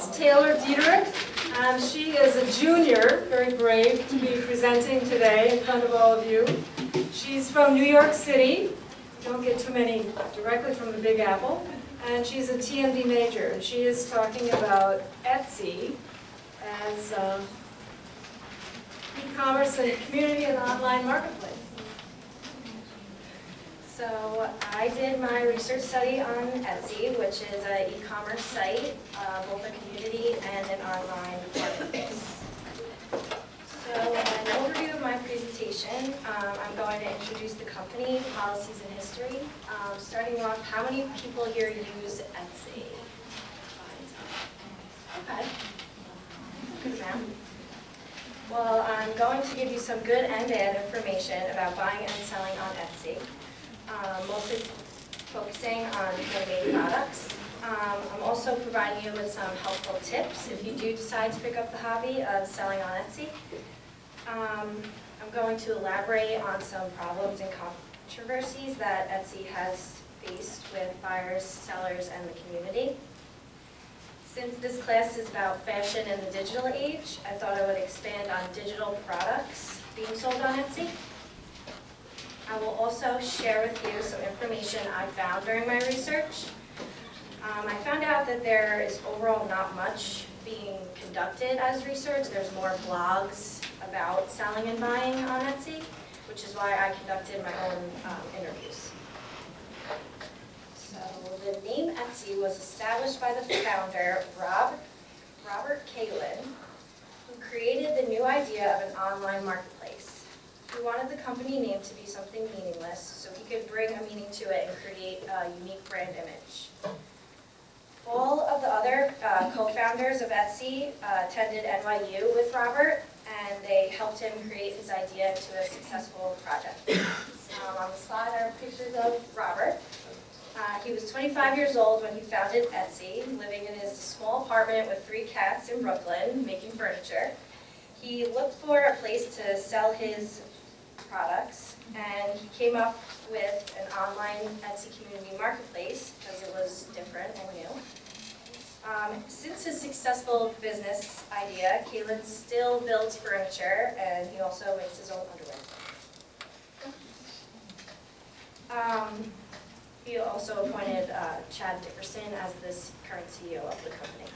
Miss Taylor Dieterich. She is a junior, very brave to be presenting today in front of all of you. She's from New York City. Don't get too many directly from the Big Apple. And she's a TMD major. And she is talking about Etsy as e-commerce and community and online marketplace. So I did my research study on Etsy, which is an e-commerce site, both a community and an online marketplace. So an overview of my presentation, I'm going to introduce the company, policies, and history. Starting off, how many people here use Etsy? Okay, good amount. Well, I'm going to give you some good and bad information about buying and selling on Etsy. Mostly focusing on handmade products. I'm also providing you with some helpful tips if you do decide to pick up the hobby of selling on Etsy. I'm going to elaborate on some problems and controversies that Etsy has faced with buyers, sellers, and the community. Since this class is about fashion in the digital age, I thought I would expand on digital products being sold on Etsy. I will also share with you some information I found during my research. I found out that there is overall not much being conducted as research. There's more blogs about selling and buying on Etsy, which is why I conducted my own interviews. So the name Etsy was established by the founder, Robert Kalin, who created the new idea of an online marketplace. He wanted the company name to be something meaningless, so he could bring a meaning to it and create a unique brand image. All of the other co-founders of Etsy attended NYU with Robert, and they helped him create his idea into a successful project. On the slide are pictures of Robert. He was 25 years old when he founded Etsy, living in his small apartment with 3 cats in Brooklyn, making furniture. He looked for a place to sell his products, and he came up with an online Etsy community marketplace because it was different and new. Since his successful business idea, Kalin still builds furniture, and he also makes his own underwear. He also appointed Chad Dickerson as the current CEO of the company.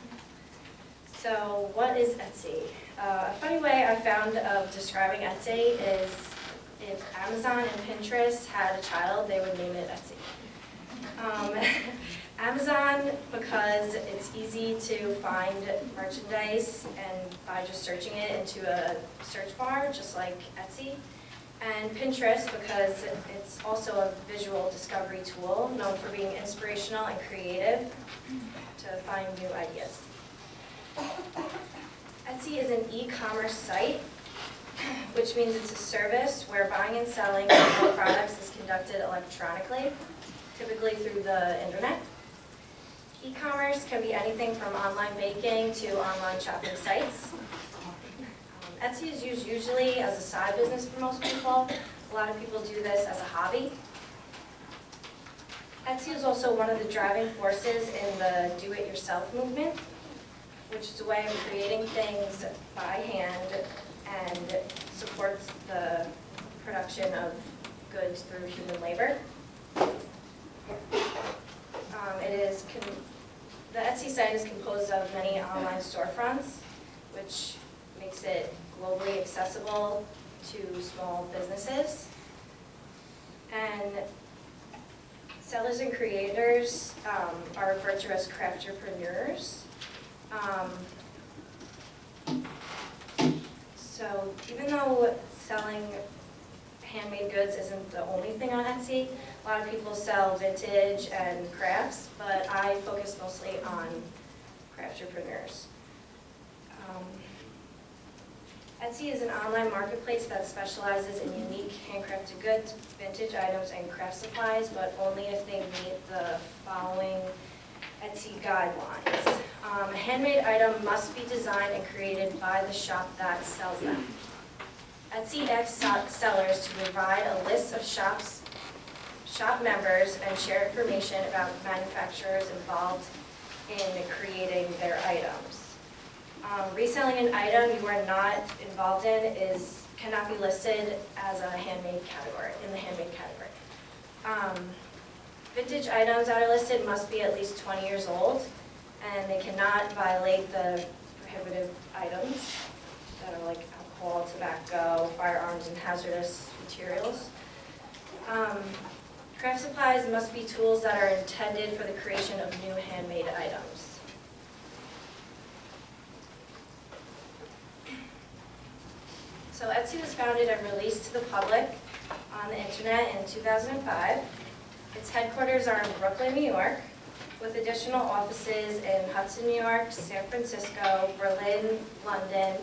So what is Etsy? A funny way I found of describing Etsy is if Amazon and Pinterest had a child, they would name it Etsy. Amazon, because it's easy to find merchandise and by just searching it into a search bar, just like Etsy. And Pinterest, because it's also a visual discovery tool known for being inspirational and creative to find new ideas. Etsy is an e-commerce site, which means it's a service where buying and selling of products is conducted electronically, typically through the internet. E-commerce can be anything from online baking to online shopping sites. Etsy is used usually as a side business for most people. A lot of people do this as a hobby. Etsy is also one of the driving forces in the do-it-yourself movement, which is a way of creating things by hand and supports the production of goods through human labor. The Etsy site is composed of many online storefronts, which makes it globally accessible to small businesses. And sellers and creators are referred to as crafterpreneurs. So even though selling handmade goods isn't the only thing on Etsy, a lot of people sell vintage and crafts, but I focus mostly on crafterpreneurs. Etsy is an online marketplace that specializes in unique handcrafted goods, vintage items, and craft supplies, but only if they meet the following Etsy guidelines. A handmade item must be designed and created by the shop that sells them. Etsy asks sellers to provide a list of shop members and share information about manufacturers involved in creating their items. selling an item you are not involved in cannot be listed as a handmade category, in the handmade category. Vintage items that are listed must be at least 20 years old, and they cannot violate the prohibited items that are like alcohol, tobacco, firearms, and hazardous materials. Craft supplies must be tools that are intended for the creation of new handmade items. So Etsy was founded and released to the public on the internet in 2005. Its headquarters are in Brooklyn, New York, with additional offices in Hudson, New York, San Francisco, Berlin, London,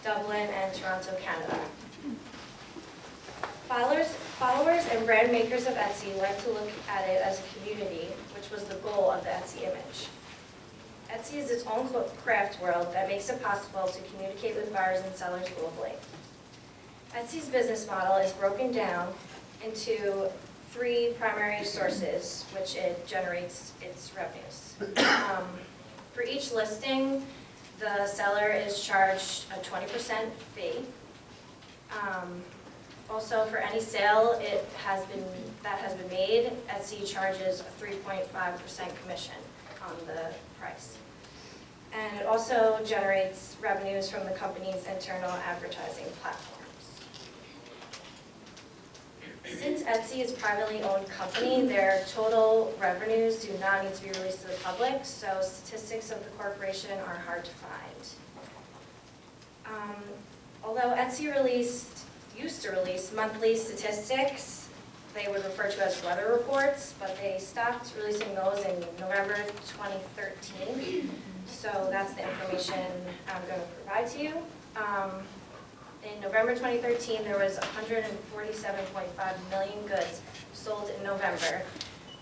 Dublin, and Toronto, Canada. Followers and brand makers of Etsy like to look at it as a community, which was the goal of the Etsy image. Etsy is its own craft world that makes it possible to communicate with buyers and sellers globally. Etsy's business model is broken down into 3 primary sources, which it generates its revenues. For each listing, the seller is charged a 20% fee. Also, for any sale that has been made, Etsy charges a 3.5% commission on the price. And it also generates revenues from the company's internal advertising platforms. Since Etsy is a privately owned company, their total revenues do not need to be released to the public, so statistics of the corporation are hard to find. Although Etsy used to release monthly statistics, they would refer to as weather reports, but they stopped releasing those in November 2013. So that's the information I'm going to provide to you. In November 2013, there was 147.5 million goods sold in November,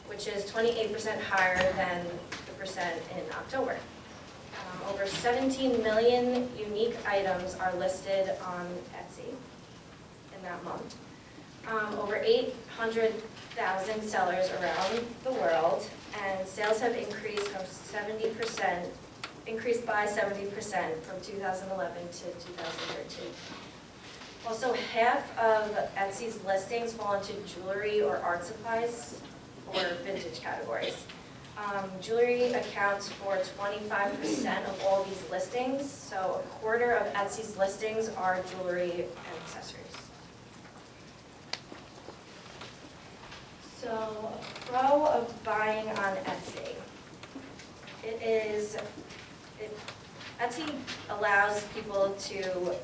which is 28% higher than the percent in October. Over 17 million unique items are listed on Etsy in that month. Over 800,000 sellers around the world, and sales have increased by 70% from 2011 to 2013. Also, half of Etsy's listings fall into jewelry or art supplies or vintage categories. Jewelry accounts for 25% of all these listings, so a quarter of Etsy's listings are jewelry and accessories. So, a pro of buying on Etsy. Etsy allows people to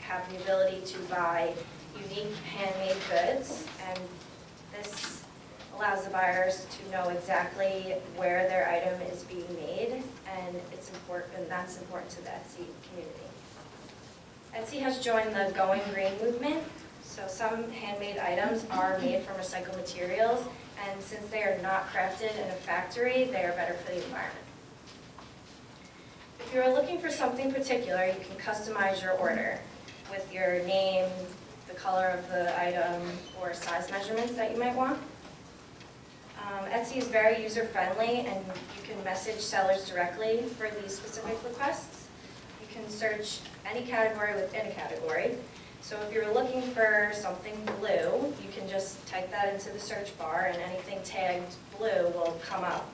have the ability to buy unique handmade goods, and this allows the buyers to know exactly where their item is being made, and that's important to the Etsy community. Etsy has joined the Going Green movement, so some handmade items are made from recycled materials, and since they are not crafted in a factory, they are better for the environment. If you are looking for something particular, you can customize your order with your name, the color of the item, or size measurements that you might want. Etsy is very user-friendly, and you can message sellers directly for these specific requests. You can search any category within a category. So if you're looking for something blue, you can just type that into the search bar, and anything tagged blue will come up.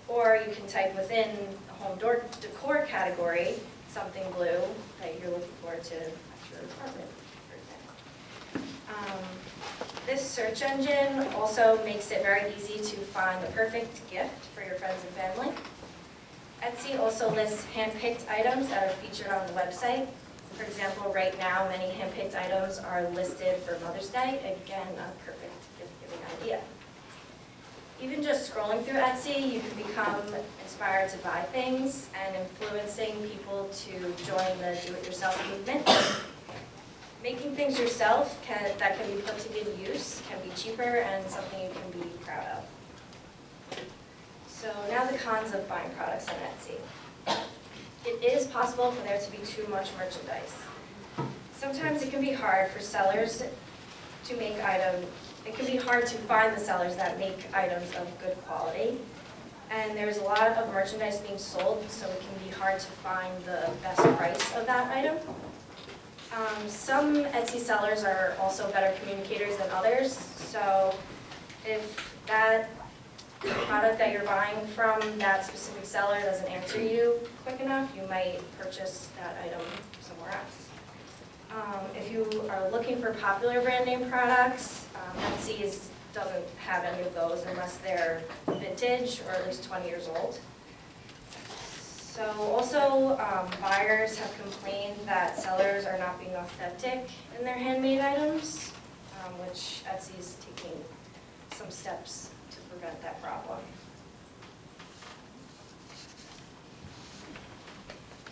Or you can type within the home decor category something blue that you're looking for to match your apartment, for example. This search engine also makes it very easy to find the perfect gift for your friends and family. Etsy also lists hand-picked items that are featured on the website. For example, right now, many hand-picked items are listed for Mother's Day. Again, a perfect gift-giving idea. Even just scrolling through Etsy, you can become inspired to buy things and influencing people to join the do-it-yourself movement. Making things yourself that can be put to good use can be cheaper and something you can be proud of. So now the cons of buying products on Etsy. It is possible for there to be too much merchandise. Sometimes it can be hard for sellers to make items. It can be hard to find the sellers that make items of good quality. And there's a lot of merchandise being sold, so it can be hard to find the best price of that item. Some Etsy sellers are also better communicators than others, so if that product that you're buying from that specific seller doesn't answer you quick enough, you might purchase that item somewhere else. If you are looking for popular brand name products, Etsy doesn't have any of those unless they're vintage or at least 20 years old. So also, buyers have complained that sellers are not being authentic in their handmade items, which Etsy is taking some steps to prevent that problem.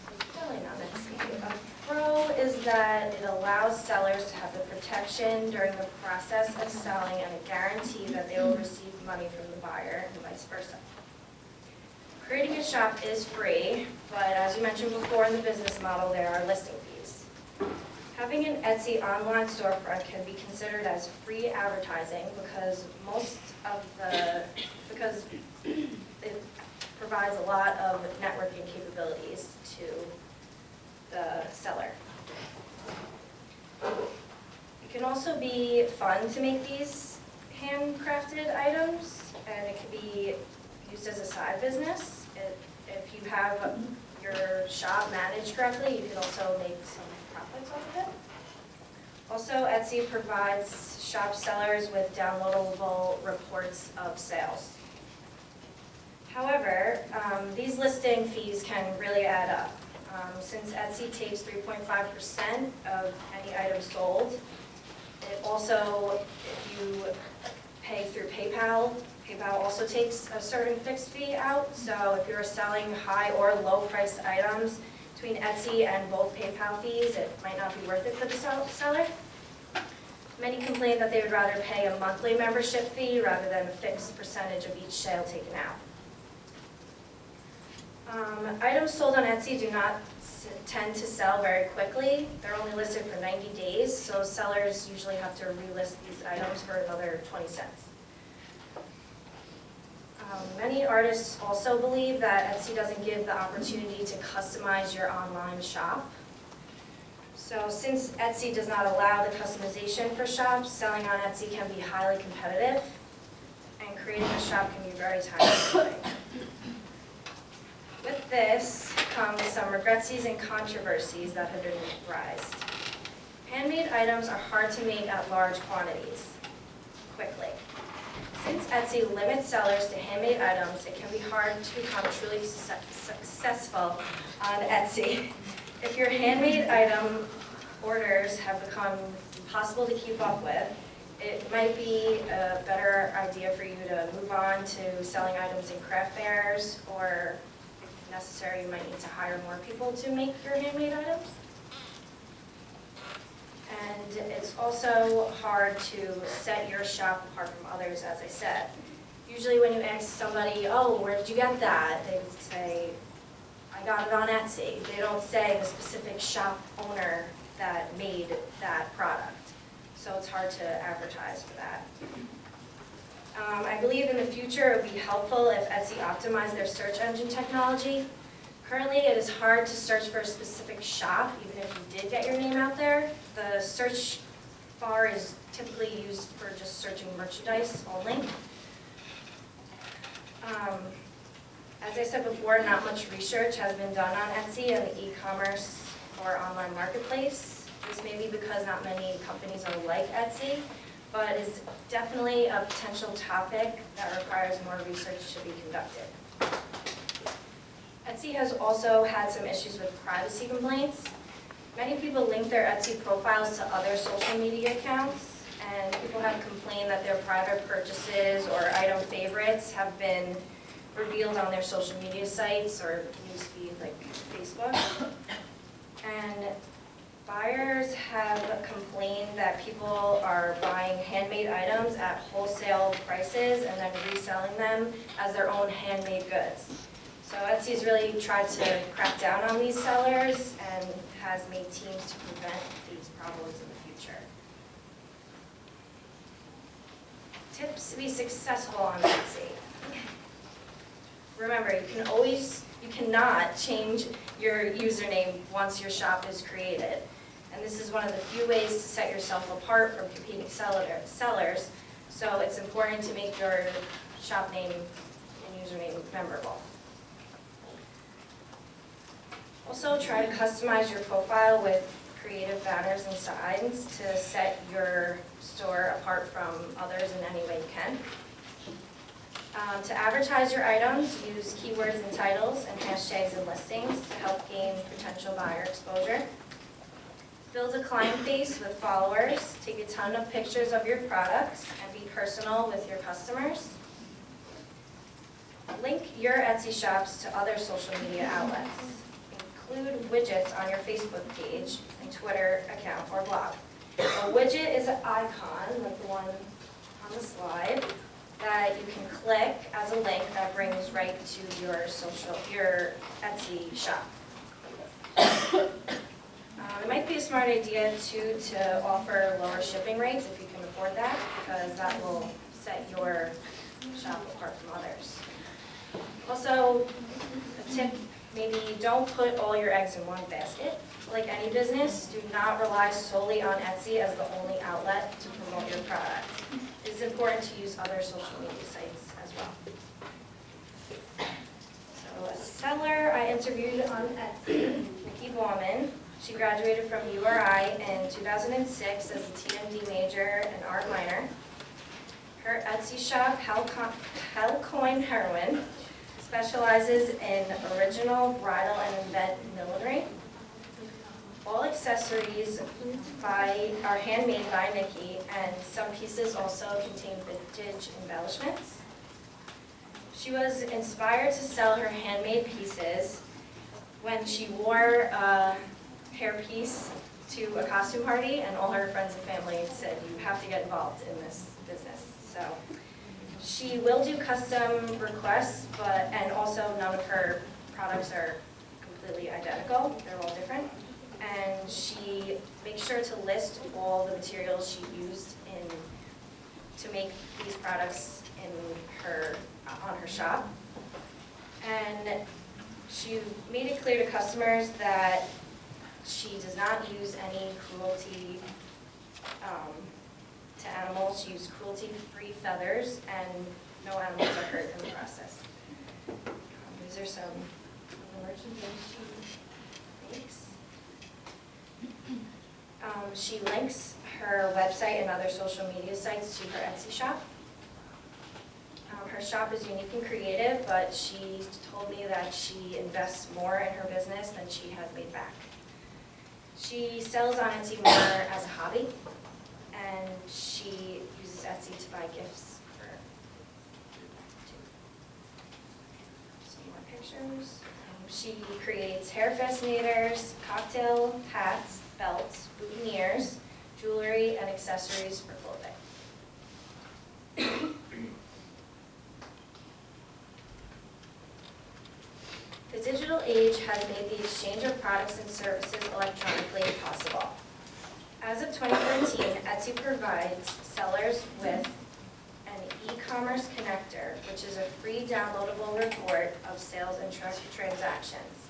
So selling on Etsy. A pro is that it allows sellers to have the protection during the process of selling and a guarantee that they will receive money from the buyer and vice versa. Creating a shop is free, but as you mentioned before in the business model, there are listing fees. Having an Etsy online storefront can be considered as free advertising because it provides a lot of networking capabilities to the seller. It can also be fun to make these handcrafted items, and it can be used as a side business. If you have your shop managed correctly, you can also make some profits off of it. Also, Etsy provides shop sellers with downloadable reports of sales. However, these listing fees can really add up. Since Etsy takes 3.5% of any item sold, it also, if you pay through PayPal, PayPal also takes a certain fixed fee out. So if you're selling high or low priced items between Etsy and both PayPal fees, it might not be worth it for the seller. Many complain that they would rather pay a monthly membership fee rather than a fixed percentage of each sale taken out. Items sold on Etsy do not tend to sell very quickly. They're only listed for 90 days, so sellers usually have to relist these items for another 20 cents. Many artists also believe that Etsy doesn't give the opportunity to customize your online shop. So since Etsy does not allow the customization for shops, selling on Etsy can be highly competitive, and creating a shop can be very time-consuming. With this comes some regretsies and controversies that have been raised. Handmade items are hard to make at large quantities quickly. Since Etsy limits sellers to handmade items, it can be hard to become truly successful on Etsy. If your handmade item orders have become impossible to keep up with, it might be a better idea for you to move on to selling items in craft fairs, or if necessary, you might need to hire more people to make your handmade items. And it's also hard to set your shop apart from others, as I said. Usually when you ask somebody, oh, where did you get that? They would say, I got it on Etsy. They don't say the specific shop owner that made that product. So it's hard to advertise for that. I believe in the future it would be helpful if Etsy optimized their search engine technology. Currently, it is hard to search for a specific shop, even if you did get your name out there. The search bar is typically used for just searching merchandise only. As I said before, not much research has been done on Etsy and the e-commerce or online marketplace. This may be because not many companies are like Etsy, but is definitely a potential topic that requires more research to be conducted. Etsy has also had some issues with privacy complaints. Many people link their Etsy profiles to other social media accounts, and people have complained that their private purchases or item favorites have been revealed on their social media sites or newsfeed like Facebook. And buyers have complained that people are buying handmade items at wholesale prices and then reselling them as their own handmade goods. So Etsy has really tried to crack down on these sellers and has made teams to prevent these problems in the future. Tips to be successful on Etsy. remember, you cannot change your username once your shop is created. And this is one of the few ways to set yourself apart from competing sellers, so it's important to make your shop name and username memorable. Also, try to customize your profile with creative banners and signs to set your store apart from others in any way you can. To advertise your items, use keywords and titles and hashtags and listings to help gain potential buyer exposure. Build a client base with followers. Take a ton of pictures of your products and be personal with your customers. Link your Etsy shops to other social media outlets. Include widgets on your Facebook page and Twitter account or blog. A widget is an icon, like the one on the slide, that you can click as a link that brings right to your Etsy shop. It might be a smart idea too to offer lower shipping rates if you can afford that, because that will set your shop apart from others. Also, a tip, maybe don't put all your eggs in one basket. Like any business, do not rely solely on Etsy as the only outlet to promote your product. It's important to use other social media sites as well. So a seller I interviewed on Etsy, Nikki Bauman. She graduated from URI in 2006 as a TMD major and art minor. Her Etsy shop, Hellcoin Heroine, specializes in original bridal and event millinery. All accessories are handmade by Nikki, and some pieces also contain vintage embellishments. She was inspired to sell her handmade pieces when she wore a hairpiece to a costume party, and all her friends and family said, "You have to get involved in this business." So she will do custom requests, and also none of her products are completely identical. They're all different. And she makes sure to list all the materials she used to make these products on her shop. And she made it clear to customers that she does not use any cruelty to animals. She used cruelty-free feathers, and no animals are hurt in the process. These are some of the merchandise she makes. She links her website and other social media sites to her Etsy shop. Her shop is unique and creative, but she told me that she invests more in her business than she has made back. She sells on Etsy more as a hobby, and she uses Etsy to buy gifts for some more pictures. She creates hair fascinators, cocktail hats, belts, boutonnieres, jewelry, and accessories for clothing. The digital age has made the exchange of products and services electronically possible. As of 2014, Etsy provides sellers with an e-commerce connector, which is a free downloadable report of sales and transactions.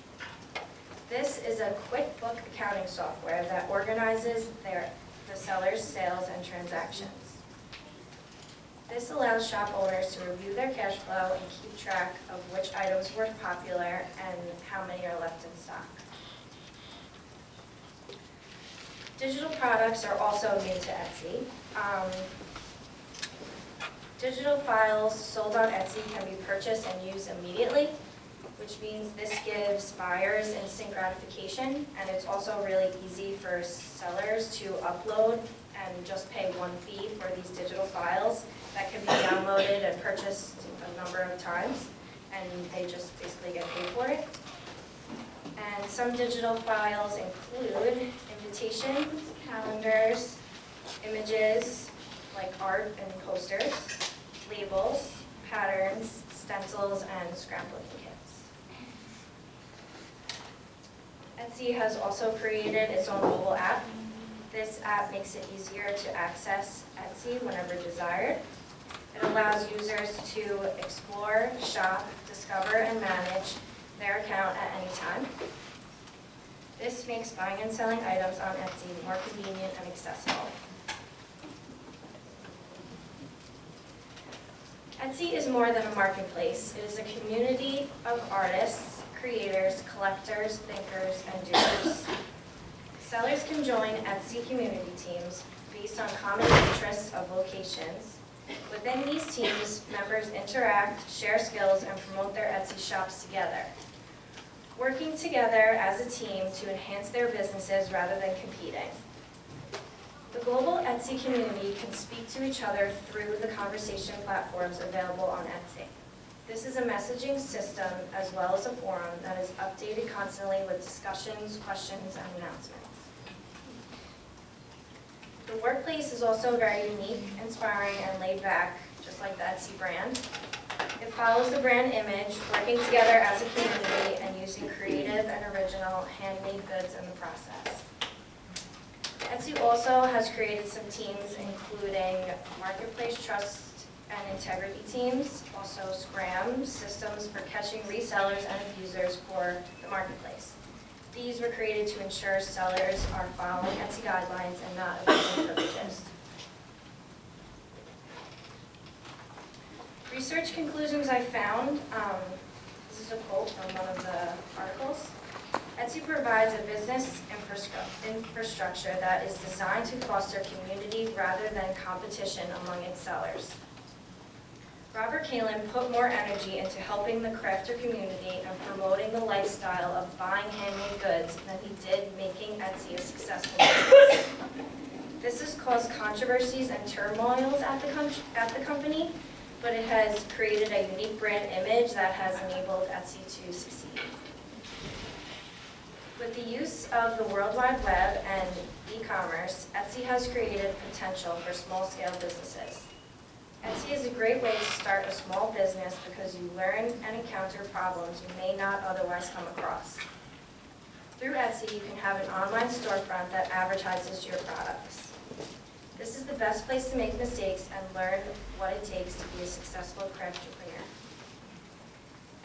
This is a QuickBook accounting software that organizes the seller's sales and transactions. This allows shop owners to review their cash flow and keep track of which items were popular and how many are left in stock. Digital products are also new to Etsy. Digital files sold on Etsy can be purchased and used immediately, which means this gives buyers instant gratification, and it's also really easy for sellers to upload and just pay one fee for these digital files that can be downloaded and purchased a number of times, and they just basically get paid for it. And some digital files include invitations, calendars, images like art and posters, labels, patterns, stencils, and scrapbooking kits. Etsy has also created its own mobile app. This app makes it easier to access Etsy whenever desired. It allows users to explore, shop, discover discover and manage their account at any time. This makes buying and selling items on Etsy more convenient and accessible. Etsy is more than a marketplace. It is a community of artists, creators, collectors, thinkers, and doers. Sellers can join Etsy community teams based on common interests of locations. Within these teams, members interact, share skills, and promote their Etsy shops together, working together as a team to enhance their businesses rather than competing. The global Etsy community can speak to each other through the conversation platforms available on Etsy. This is a messaging system as well as a forum that is updated constantly with discussions, questions, and announcements. The workplace is also very unique, inspiring, and laid back, just like the Etsy brand. It follows the brand image, working together as a community and using creative and original handmade goods in the process. Etsy also has created some teams, including Marketplace Trust and Integrity teams, also Scram, systems for catching resellers and abusers for the marketplace. These were created to ensure sellers are following Etsy guidelines and not abusing privileges. Research conclusions I found, this is a quote from one of the articles. Etsy provides a business infrastructure that is designed to foster community rather than competition among its sellers. Robert Kalin put more energy into helping the crafter community and promoting the lifestyle of buying handmade goods than he did making Etsy a successful business. This has caused controversies and turmoils at the company, but it has created a unique brand image that has enabled Etsy to succeed. With the use of the World Wide Web and e-commerce, Etsy has created potential for small-scale businesses. Etsy is a great way to start a small business because you learn and encounter problems you may not otherwise come across. Through Etsy, you can have an online storefront that advertises your products. This is the best place to make mistakes and learn what it takes to be a successful crafterpreneur.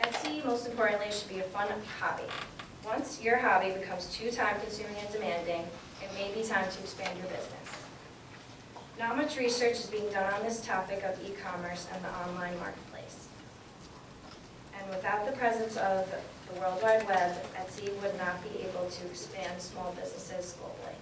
Etsy, most importantly, should be a fun hobby. Once your hobby becomes too time-consuming and demanding, it may be time to expand your business. Not much research is being done on this topic of e-commerce and the online marketplace. And without the presence of the World Wide Web, Etsy would not be able to expand small businesses globally.